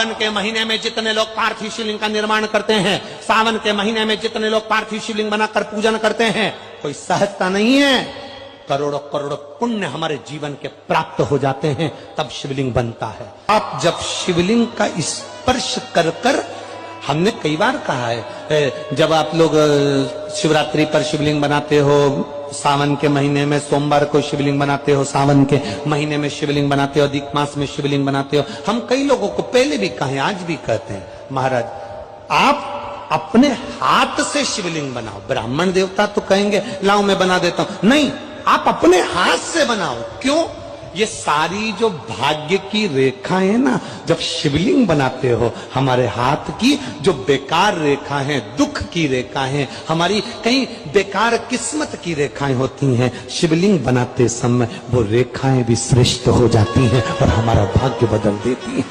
सावन के महीने में जितने लोग पार्थिव शिवलिंग का निर्माण करते हैं, सावन के महीने में जितने लोग पार्थिव शिवलिंग बनाकर पूजन करते हैं, कोई सहजता नहीं है। करोड़ों करोड़ों पुण्य हमारे जीवन के प्राप्त हो जाते हैं, तब शिवलिंग बनता है। आप जब शिवलिंग का स्पर्श कर कर, हमने कई बार कहा है, जब आप लोग शिवरात्रि पर शिवलिंग बनाते हो, सावन के महीने में सोमवार को शिवलिंग बनाते हो, सावन के महीने में शिवलिंग बनाते हो, अधिक मास में शिवलिंग बनाते हो, हम कई लोगों को पहले भी कहे, आज भी कहते हैं, महाराज आप अपने हाथ से शिवलिंग बनाओ। ब्राह्मण देवता तो कहेंगे लाओ मैं बना देता हूं, नहीं, आप अपने हाथ से बनाओ। क्यों? ये सारी जो भाग्य की रेखाएं है ना, जब शिवलिंग बनाते हो, हमारे हाथ की जो बेकार रेखा है, दुख की रेखा है, हमारी कहीं बेकार किस्मत की रेखाएं होती हैं, शिवलिंग बनाते समय वो रेखाएं भी श्रेष्ठ हो जाती हैं और हमारा भाग्य बदल देती है।